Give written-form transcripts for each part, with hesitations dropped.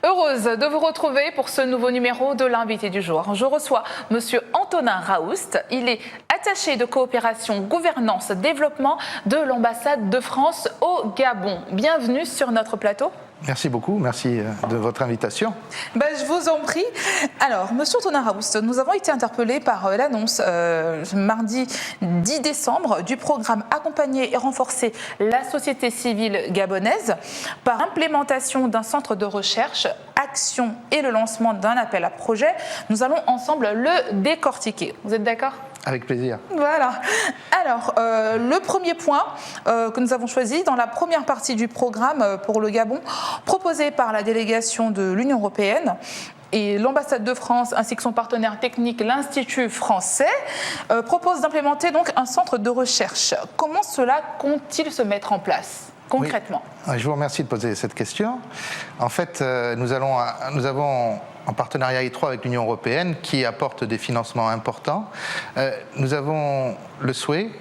Heureuse de vous retrouver pour ce nouveau numéro de l'invité du jour. Je reçois Monsieur Antonin Raoust. Il est attaché de coopération, gouvernance, développement de l'ambassade de France au Gabon. Bienvenue sur notre plateau. Merci beaucoup, merci de votre invitation. Je vous en prie. Alors, Monsieur Antonin Raoust, nous avons été interpellés par l'annonce mardi 10 décembre du programme Accompagner et renforcer la société civile gabonaise par implémentation d'un centre de recherche, action et le lancement d'un appel à projet. Nous allons ensemble le décortiquer. Vous êtes d'accord ? Avec plaisir. Voilà. Alors, le premier point que nous avons choisi dans la première partie du programme pour le Gabon, proposé par la délégation de l'Union européenne et l'ambassade de France ainsi que son partenaire technique, l'Institut français, propose d'implémenter donc un centre de recherche. Comment cela compte-t-il se mettre en place concrètement ? Oui. Je vous remercie de poser cette question. En fait, nous avons en partenariat étroit avec l'Union européenne, qui apporte des financements importants. Nous avons le souhait,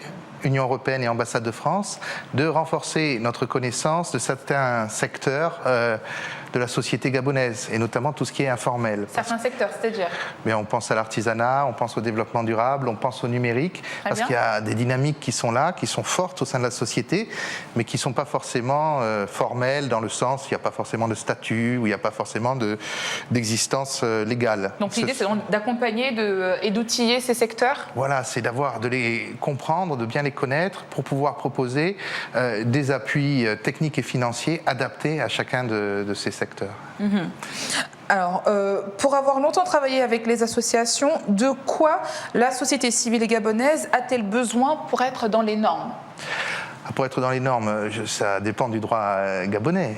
Union européenne et ambassade de France, de renforcer notre connaissance de certains secteurs de la société gabonaise, et notamment tout ce qui est informel. Certains secteurs, c'est-à-dire ? Mais on pense à l'artisanat, on pense au développement durable, on pense au numérique, parce qu'il y a des dynamiques qui sont là, qui sont fortes au sein de la société, mais qui ne sont pas forcément formelles, dans le sens où il n'y a pas forcément de statut, où il n'y a pas forcément d'existence légale. Donc l'idée, c'est d'accompagner et d'outiller ces secteurs ? Voilà, c'est de les comprendre, de bien les connaître, pour pouvoir proposer des appuis techniques et financiers adaptés à chacun de ces secteurs. Alors, pour avoir longtemps travaillé avec les associations, de quoi la société civile gabonaise a-t-elle besoin pour être dans les normes ? Pour être dans les normes, ça dépend du droit gabonais.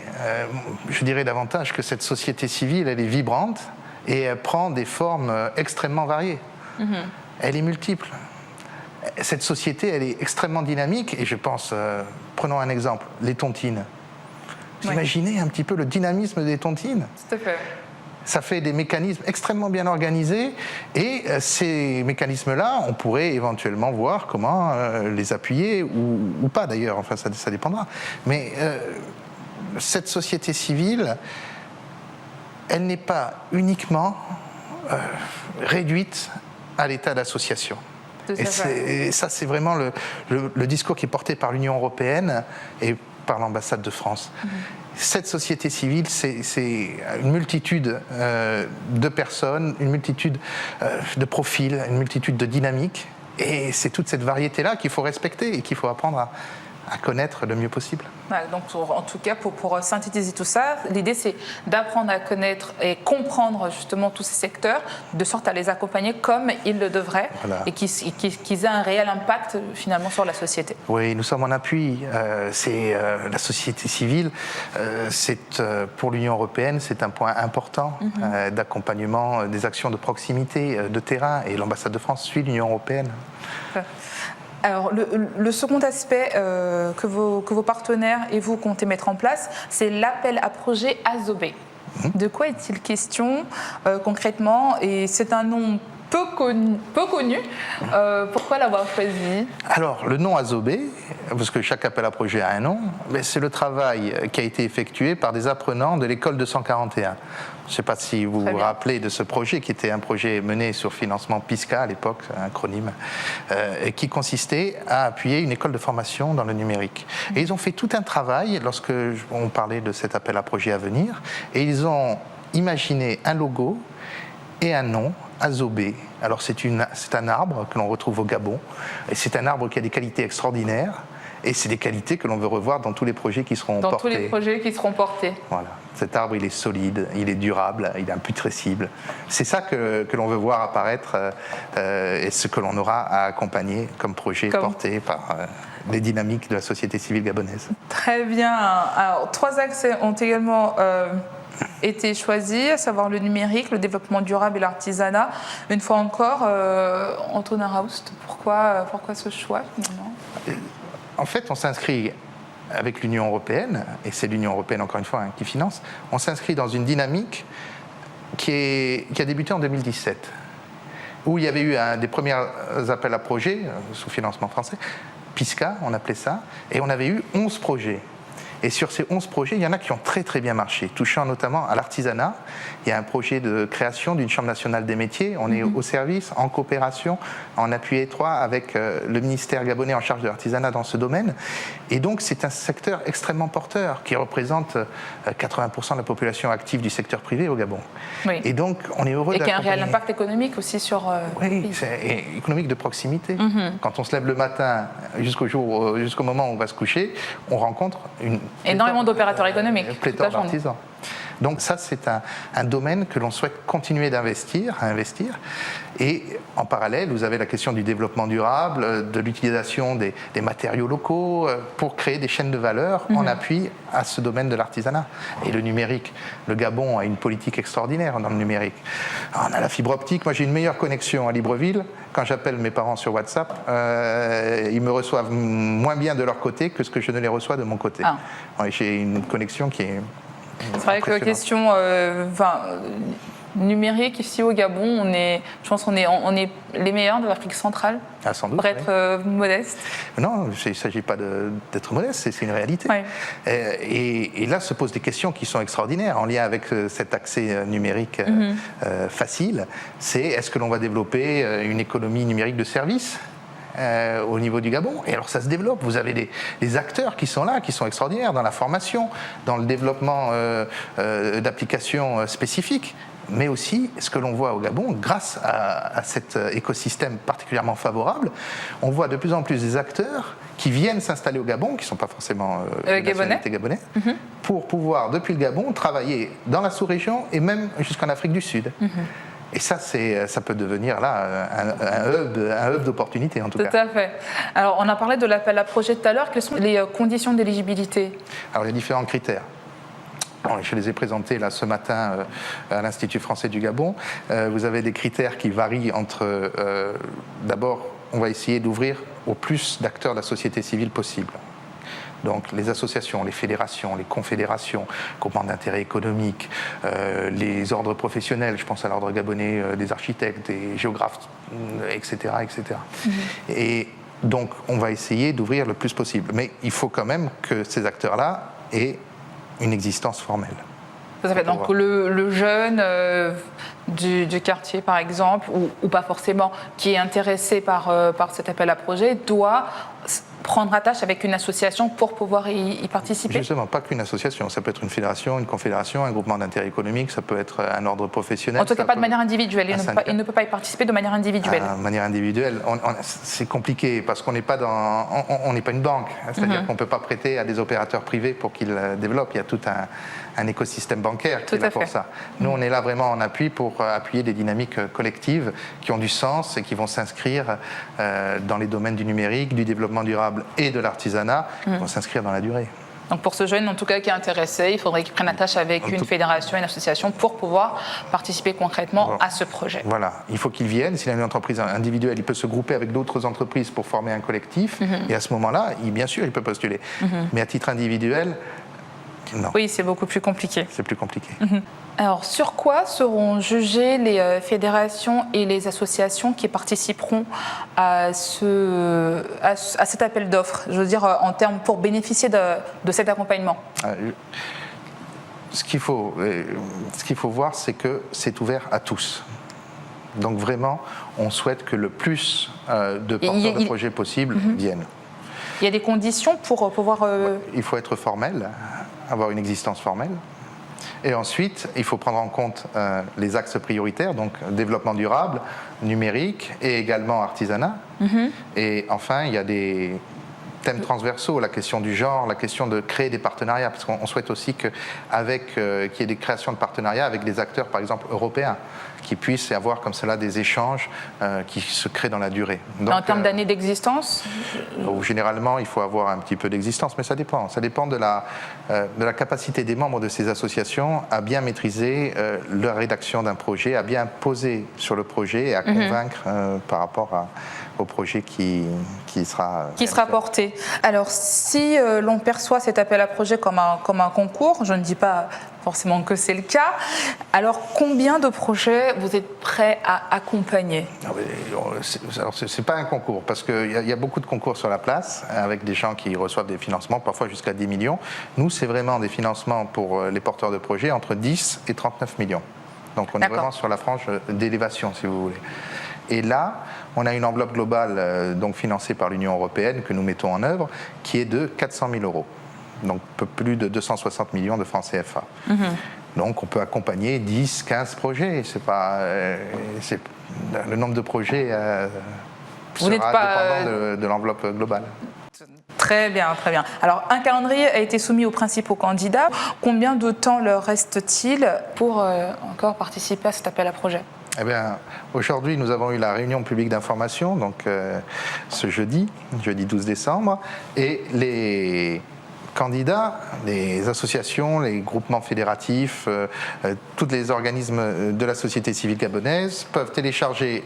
Je dirais davantage que cette société civile, elle est vibrante et elle prend des formes extrêmement variées. Elle est multiple. Cette société, elle est extrêmement dynamique et je pense, prenons un exemple, les tontines. Vous imaginez un petit peu le dynamisme des tontines ? Tout à fait. Ça fait des mécanismes extrêmement bien organisés et ces mécanismes-là, on pourrait éventuellement voir comment les appuyer ou pas d'ailleurs, enfin ça dépendra. Mais cette société civile, elle n'est pas uniquement réduite à l'état d'association. Et ça, c'est vraiment le discours qui est porté par l'Union européenne et par l'ambassade de France. Cette société civile, c'est une multitude de personnes, une multitude de profils, une multitude de dynamiques. Et c'est toute cette variété-là qu'il faut respecter et qu'il faut apprendre à connaître le mieux possible. Voilà, donc en tout cas, pour synthétiser tout ça, l'idée c'est d'apprendre à connaître et comprendre justement tous ces secteurs, de sorte à les accompagner comme ils le devraient, et qu'ils aient un réel impact finalement sur la société. Oui, nous sommes en appui. La société civile, pour l'Union européenne, c'est un point important d'accompagnement des actions de proximité, de terrain, et l'ambassade de France suit l'Union européenne. Alors, le second aspect que vos partenaires et vous comptez mettre en place, c'est l'appel à projet Azobé. De quoi est-il question concrètement ? Et c'est un nom peu connu. Pourquoi l'avoir choisi ? Alors, le nom Azobé, parce que chaque appel à projet a un nom, mais c'est le travail qui a été effectué par des apprenants de l'école 241. Je ne sais pas si vous vous rappelez de ce projet, qui était un projet mené sur financement PISCA à l'époque, un acronyme, et qui consistait à appuyer une école de formation dans le numérique. Et ils ont fait tout un travail lorsque on parlait de cet appel à projet à venir, et ils ont imaginé un logo et un nom, Azobé. Alors c'est un arbre que l'on retrouve au Gabon, et c'est un arbre qui a des qualités extraordinaires, et c'est des qualités que l'on veut revoir dans tous les projets qui seront portés. Dans tous les projets qui seront portés. Voilà. Cet arbre, il est solide, il est durable, il est imputrescible. C'est ça que l'on veut voir apparaître et ce que l'on aura à accompagner comme projet porté par les dynamiques de la société civile gabonaise. Très bien. Alors, 3 axes ont également été choisis, à savoir le numérique, le développement durable et l'artisanat. Une fois encore, Antonin Raoust, pourquoi ce choix finalement ? En fait, on s'inscrit avec l'Union européenne, et c'est l'Union européenne encore une fois qui finance, on s'inscrit dans une dynamique qui a débuté en 2017, où il y avait eu des premiers appels à projets sous financement français, PISCA on appelait ça, et on avait eu 11 projets. Et sur ces 11 projets, il y en a qui ont très très bien marché, touchant notamment à l'artisanat. Il y a un projet de création d'une Chambre nationale des métiers. On est au service, en coopération, en appui étroit avec le ministère gabonais en charge de l'artisanat dans ce domaine. Et donc c'est un secteur extrêmement porteur qui représente 80% de la population active du secteur privé au Gabon. Oui. Et donc on est heureux et qui a un réel impact économique aussi sur oui, c'est économique de proximité. Quand on se lève le matin jusqu'au moment où on va se coucher, on rencontre énormément d'opérateurs économiques. Pléthore d'artisans. Donc ça, c'est un domaine que l'on souhaite continuer à investir. Et en parallèle, vous avez la question du développement durable, de l'utilisation des matériaux locaux pour créer des chaînes de valeur en appui à ce domaine de l'artisanat. Et le numérique, le Gabon a une politique extraordinaire dans le numérique. Alors, on a la fibre optique. Moi, j'ai une meilleure connexion à Libreville. Quand j'appelle mes parents sur WhatsApp, ils me reçoivent moins bien de leur côté que ce que je ne les reçois de mon côté. Ouais, j'ai une connexion qui est... C'est vrai que question numérique, ici au Gabon, je pense qu'on est les meilleurs de l'Afrique centrale, sans doute, pour être modeste. Non, il ne s'agit pas d'être modeste, c'est une réalité. Ouais. Et là se posent des questions qui sont extraordinaires en lien avec cet accès numérique facile. C'est est-ce que l'on va développer une économie numérique de service au niveau du Gabon? Et alors ça se développe, vous avez des acteurs qui sont là, qui sont extraordinaires dans la formation, dans le développement d'applications spécifiques, mais aussi ce que l'on voit au Gabon, grâce à cet écosystème particulièrement favorable, on voit de plus en plus des acteurs qui viennent s'installer au Gabon, qui ne sont pas forcément gabonais, pour pouvoir, depuis le Gabon, travailler dans la sous-région et même jusqu'en Afrique du Sud. Et ça, ça peut devenir là un hub d'opportunités en tout cas. Tout à fait. Alors, on a parlé de l'appel à projet tout à l'heure. Quelles sont les conditions d'éligibilité? Alors, il y a différents critères. Je les ai présentés là, ce matin à l'Institut français du Gabon. Vous avez des critères qui varient entre... D'abord, on va essayer d'ouvrir au plus d'acteurs de la société civile possible. Donc les associations, les fédérations, les confédérations, groupements d'intérêt économique, les ordres professionnels, je pense à l'ordre gabonais des architectes, des géographes, etc. etc. Et donc on va essayer d'ouvrir le plus possible. Mais il faut quand même que ces acteurs-là aient une existence formelle. Ça fait donc le jeune du quartier, par exemple, ou pas forcément, qui est intéressé par cet appel à projet, doit prendre attache avec une association pour pouvoir y participer? Justement, pas qu'une association. Ça peut être une fédération, une confédération, un groupement d'intérêt économique, ça peut être un ordre professionnel. En tout cas, pas de manière individuelle. Il ne peut pas y participer de manière individuelle. De manière individuelle, c'est compliqué parce qu'on n'est pas une banque. C'est-à-dire qu'on ne peut pas prêter à des opérateurs privés pour qu'ils développent. Il y a tout un écosystème bancaire qui est là pour ça. Nous, on est là vraiment en appui pour appuyer des dynamiques collectives qui ont du sens et qui vont s'inscrire dans les domaines du numérique, du développement durable et de l'artisanat, qui vont s'inscrire dans la durée. Donc pour ce jeune, en tout cas, qui est intéressé, il faudrait qu'il prenne attache avec une fédération, une association pour pouvoir participer concrètement à ce projet. Voilà, il faut qu'il vienne. S'il a une entreprise individuelle, il peut se grouper avec d'autres entreprises pour former un collectif. Et à ce moment-là, bien sûr, il peut postuler. Mais à titre individuel, non. Oui, c'est beaucoup plus compliqué. C'est plus compliqué. Alors, sur quoi seront jugées les fédérations et les associations qui participeront à cet appel d'offres? Je veux dire, en termes pour bénéficier de cet accompagnement. Ce qu'il faut voir, c'est que c'est ouvert à tous. Donc vraiment, on souhaite que le plus de porteurs de projets possibles viennent. Il y a des conditions pour pouvoir... Il faut être formel, avoir une existence formelle. Et ensuite, il faut prendre en compte les axes prioritaires, donc développement durable, numérique et également artisanat. Et enfin, il y a des thèmes transversaux, la question du genre, la question de créer des partenariats, parce qu'on souhaite aussi qu'il y ait des créations de partenariats avec des acteurs, par exemple, européens, qui puissent avoir comme cela des échanges qui se créent dans la durée. Donc, en termes d'années d'existence? Généralement, il faut avoir un petit peu d'existence, mais ça dépend. Ça dépend de la capacité des membres de ces associations à bien maîtriser la rédaction d'un projet, à bien poser sur le projet et à convaincre par rapport au projet qui sera porté. Alors, si l'on perçoit cet appel à projet comme un concours, je ne dis pas forcément que c'est le cas, alors combien de projets vous êtes prêts à accompagner? Alors, c'est pas un concours, parce qu'il y a beaucoup de concours sur la place, avec des gens qui reçoivent des financements, parfois jusqu'à 10 millions. Nous, c'est vraiment des financements pour les porteurs de projets entre 10 et 39 millions. Donc, on est vraiment sur la frange d'élévation, si vous voulez. Et là, on a une enveloppe globale donc financée par l'Union européenne que nous mettons en œuvre, qui est de 400 000 €. Donc un peu plus de 260 millions de francs CFA. Donc on peut accompagner 10, 15 projets. C'est pas, le nombre de projets sera dépendant de l'enveloppe globale. Très bien, très bien. Alors, un calendrier a été soumis aux principaux candidats. Combien de temps leur reste-t-il pour encore participer à cet appel à projet? Eh bien, aujourd'hui, nous avons eu la réunion publique d'information, donc ce jeudi 12 décembre, et les candidats, les associations, les groupements fédératifs, tous les organismes de la société civile gabonaise peuvent télécharger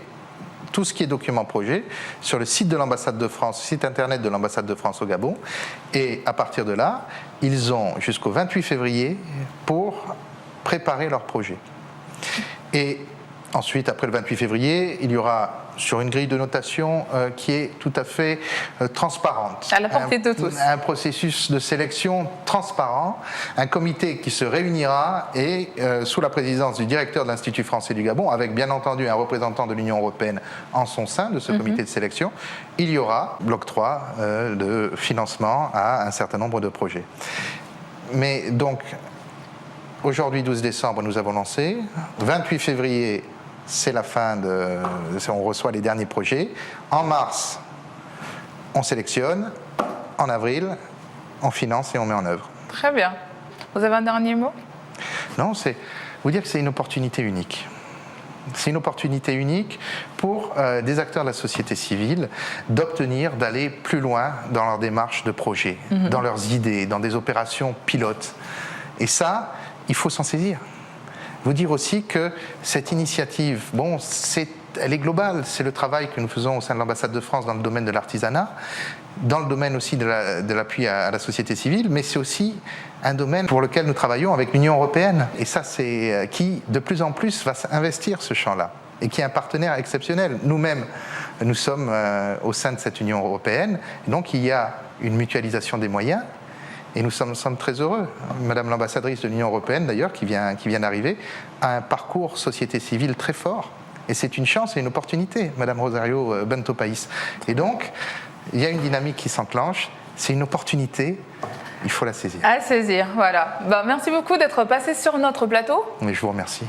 tout ce qui est document projet sur le site de l'ambassade de France, site internet de l'ambassade de France au Gabon. Et à partir de là, ils ont jusqu'au 28 février pour préparer leur projet. Et ensuite, après le 28 février, il y aura sur une grille de notation qui est tout à fait transparente. À la portée de tous. Un processus de sélection transparent, un comité qui se réunira et sous la présidence du directeur de l'Institut français du Gabon, avec bien entendu un représentant de l'Union européenne en son sein de ce comité de sélection, il y aura l'octroi de financement à un certain nombre de projets. Mais donc, aujourd'hui, 12 décembre, nous avons lancé. 28 février, c'est la fin on reçoit les derniers projets. En mars, on sélectionne. En avril, on finance et on met en œuvre. Très bien. Vous avez un dernier mot? Non, c'est vous dire que c'est une opportunité unique. C'est une opportunité unique pour des acteurs de la société civile d'aller plus loin dans leur démarche de projet, dans leurs idées, dans des opérations pilotes. Et ça, il faut s'en saisir. Vous dire aussi que cette initiative, elle est globale. C'est le travail que nous faisons au sein de l'ambassade de France dans le domaine de l'artisanat, dans le domaine aussi de l'appui à la société civile, mais c'est aussi un domaine pour lequel nous travaillons avec l'Union européenne. Et ça, c'est qui, de plus en plus, va investir ce champ-là et qui est un partenaire exceptionnel. Nous-mêmes, nous sommes au sein de cette Union européenne. Donc, il y a une mutualisation des moyens. Et nous sommes très heureux. Madame l'ambassadrice de l'Union européenne, d'ailleurs, qui vient d'arriver, a un parcours société civile très fort. Et c'est une chance et une opportunité, Madame Rosario Bento País. Et donc, il y a une dynamique qui s'enclenche. C'est une opportunité. Il faut la saisir. À saisir, voilà. Merci beaucoup d'être passé sur notre plateau. Mais je vous remercie.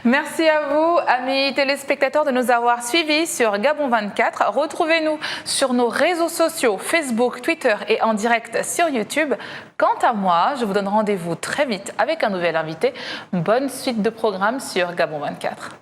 Merci à vous, amis téléspectateurs, de nous avoir suivis sur Gabon 24. Retrouvez-nous sur nos réseaux sociaux, Facebook, Twitter et en direct sur YouTube. Quant à moi, je vous donne rendez-vous très vite avec un nouvel invité. Bonne suite de programme sur Gabon 24.